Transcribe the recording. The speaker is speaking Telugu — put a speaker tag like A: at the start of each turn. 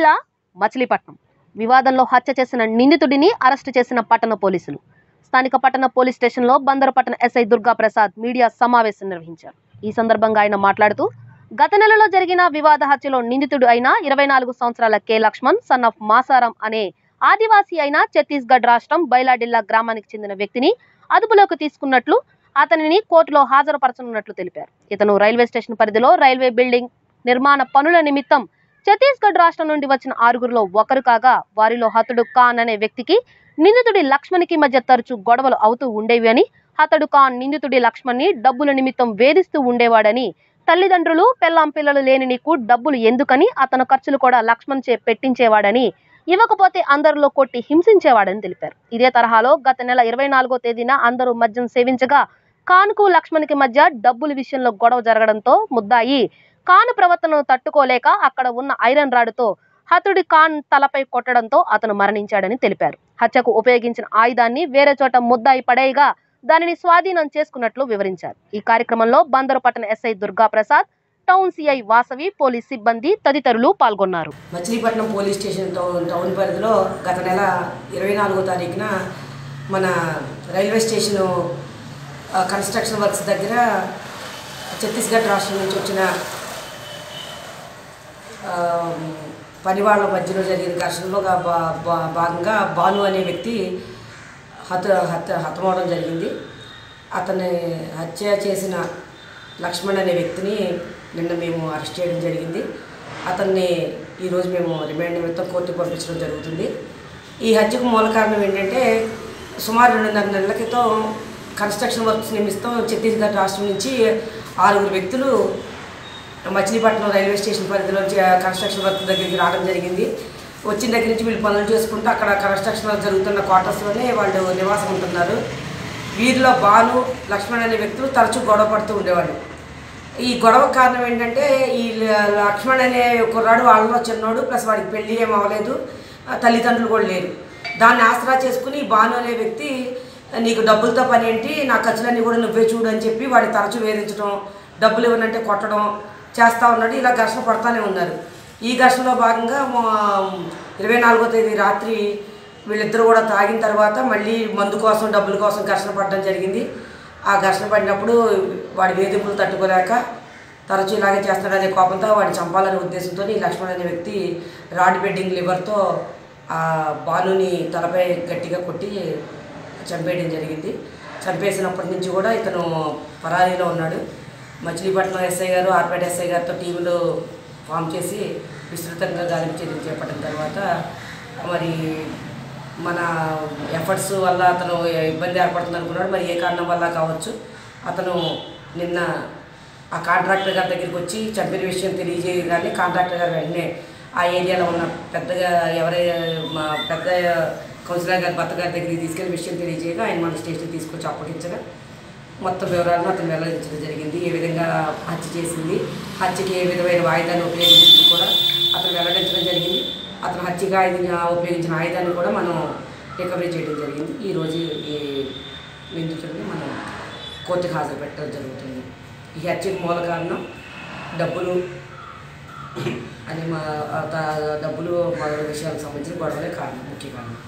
A: జిల్లా మచిలీపట్నం వివాదంలో హత్య చేసిన నిందితుడిని అరెస్టు చేసిన పట్టణ పోలీసులు. స్థానిక పట్టణ పోలీస్ స్టేషన్లో బందరు పట్టణ ఎస్ఐ దుర్గా ప్రసాద్ మీడియా సమావేశం నిర్వహించారు. ఈ సందర్భంగా ఆయన మాట్లాడుతూ, గత నెలలో జరిగిన వివాద హత్యలో నిందితుడు అయిన 24 సంవత్సరాల కె లక్ష్మణ్ సన్ ఆఫ్ మాసారం అనే ఆదివాసీ అయిన ఛత్తీస్గఢ్ రాష్ట్రం బైలాడిల్లా గ్రామానికి చెందిన వ్యక్తిని అదుపులోకి తీసుకున్నట్లు, అతనిని కోర్టులో హాజరుపరచనున్నట్లు తెలిపారు. ఇతను రైల్వే స్టేషన్ పరిధిలో రైల్వే బిల్డింగ్ నిర్మాణ పనుల నిమిత్తం ఛత్తీస్గఢ్ రాష్ట్రం నుండి వచ్చిన 6గురిలో ఒకరు కాగా, వారిలో హతుడు ఖాన్ అనే వ్యక్తికి నిందితుడి లక్ష్మణ్కి మధ్య తరచూ గొడవలు అవుతూ ఉండేవి అని, హతుడు ఖాన్ నిందితుడి లక్ష్మణ్ని డబ్బుల నిమిత్తం వేధిస్తూ ఉండేవాడని, తల్లిదండ్రులు పెళ్ళాం పిల్లలు లేని నీకు డబ్బులు ఎందుకని అతను ఖర్చులు కూడా లక్ష్మణ్ చే పెట్టించేవాడని, ఇవ్వకపోతే అందరిలో కొట్టి హింసించేవాడని తెలిపారు. ఇదే తరహాలో గత నెల 24వ తేదీన అందరూ మద్యం సేవించగా ఖాన్కు లక్ష్మణ్కి మధ్య డబ్బుల విషయంలో గొడవ జరగడంతో ముద్దాయి ఖాన్ ప్రవర్తనను తట్టుకోలేక అక్కడ ఉన్న ఐరన్ రాడ్తో హతుడి ఖాన్ తలపై కొట్టడంతో అతను మరణించాడని తెలిపారు. హత్యకు ఉపయోగించిన ఆయుధాన్ని వేరే చోట ముద్దాయి పడేయగా దానిని స్వాధీనం చేసుకున్నట్లు వివరించారు. ఈ కార్యక్రమంలో బందరు పట్టణ SI Durga Prasad, town CI Vasavi, police సిబ్బంది తదితరులు పాల్గొన్నారు.
B: మచిలీపట్నం పోలీస్ స్టేషన్ టౌన్ పరిధిలో గత నెల 24వ తారీఖున మన రైల్వే స్టేషను కన్స్ట్రక్షన్ వర్క్స్ దగ్గర ఛత్తీస్గఢ్ రాష్ట్రం నుంచి వచ్చిన పని వాళ్ళ మధ్యలో జరిగిన ఘర్షణలో భాగంగా భాను అనే వ్యక్తి హతమవడం జరిగింది. అతన్ని హత్య చేసిన లక్ష్మణ్ అనే వ్యక్తిని నిన్న మేము అరెస్ట్ చేయడం జరిగింది. అతన్ని ఈరోజు మేము రిమాండ్ నిమిత్తం కోర్టుకు పంపించడం జరుగుతుంది. ఈ హత్యకు మూల కారణం ఏంటంటే, సుమారు 2.5 నెలల క్రితం కన్స్ట్రక్షన్ వర్క్స్ నిమిత్తం ఛత్తీస్గఢ్ రాష్ట్రం నుంచి 6 వ్యక్తులు మచిలీపట్నం రైల్వే స్టేషన్ పరిధిలో కన్స్ట్రక్షన్ వర్క్ దగ్గరికి రావడం జరిగింది. వచ్చిన దగ్గర నుంచి వీళ్ళు పనులు చేసుకుంటూ అక్కడ కన్స్ట్రక్షన్ వర్క్ జరుగుతున్న క్వార్టర్స్లోనే వాళ్ళు నివాసం ఉంటున్నారు. వీరిలో భాను, లక్ష్మణ్ అనే వ్యక్తులు తరచూ గొడవ పడుతూ ఉండేవాళ్ళు. ఈ గొడవ కారణం ఏంటంటే, ఈ లక్ష్మణ్ అనే కుర్రాడు వాళ్ళలో చిన్నోడు, ప్లస్ వాడికి పెళ్ళి ఏం అవ్వలేదు, తల్లిదండ్రులు కూడా లేరు. దాన్ని ఆసరా చేసుకుని భాను అనే వ్యక్తి, నీకు డబ్బులతో పని ఏంటి, నా ఖర్చులన్నీ కూడా నువ్వే చూడు అని చెప్పి వాడిని తరచూ వేధించడం, డబ్బులు ఇవ్వనంటే కొట్టడం చేస్తూ ఉన్నాడు. ఇలా ఘర్షణ పడుతూనే ఉన్నారు. ఈ ఘర్షణలో భాగంగా 24వ తేదీ రాత్రి వీళ్ళిద్దరూ కూడా తాగిన తర్వాత మళ్ళీ మందు కోసం, డబ్బుల కోసం ఘర్షణ పడడం జరిగింది. ఆ ఘర్షణ పడినప్పుడు వాడి వేధింపులు తట్టుకోలేక తరచూ ఇలాగే చేస్తాడనే కోపంతో వాడిని చంపాలనే ఉద్దేశంతో ఈ లక్ష్మణ్ అనే వ్యక్తి రాడ్ బెడ్డింగ్ లివర్తో ఆ భానుని తలపై గట్టిగా కొట్టి చంపేయడం జరిగింది. చంపేసినప్పటి నుంచి కూడా ఇతను పరారీలో ఉన్నాడు. మచిలీపట్నం ఎస్ఐ గారు, ఆర్పేట ఎస్ఐ గారితో టీములు ఫామ్ చేసి విస్తృతంగా గాలింపు చర్యలు చేపట్టిన తర్వాత, మరి మన ఎఫర్ట్స్ వల్ల అతను ఇబ్బంది ఏర్పడుతుంది అనుకున్నాడు. మరి ఏ కారణం వల్ల కావచ్చు, అతను నిన్న ఆ కాంట్రాక్టర్ గారి దగ్గరికి వచ్చి చంపిన విషయం తెలియజేయగానే కాంట్రాక్టర్ గారు వెంటనే ఆ ఏరియాలో ఉన్న మా పెద్ద కౌన్సిలర్ గారి భర్త గారి దగ్గరికి తీసుకెళ్లి విషయం తెలియజేయగా ఆయన మన స్టేషన్కి తీసుకొచ్చి అప్పగించగా మొత్తం వివరాలను అతను వెల్లడించడం జరిగింది. ఏ విధంగా హత్య చేసింది, హత్యకి ఏ విధమైన వాయిదాన్ని ఉపయోగించింది కూడా అతను వెల్లడించడం జరిగింది. అతను హత్యగా ఉపయోగించిన ఆయుధాన్ని కూడా మనం రికవరీ చేయడం జరిగింది. ఈరోజు ఈ నిందితుడిని మనం కోర్టుకు హాజరు పెట్టడం జరుగుతుంది. ఈ హత్యకు మూల కారణం డబ్బులు అని డబ్బులు మొదలైన విషయాలకు సంబంధించిన గొడవలే కారణం, ముఖ్య కారణం.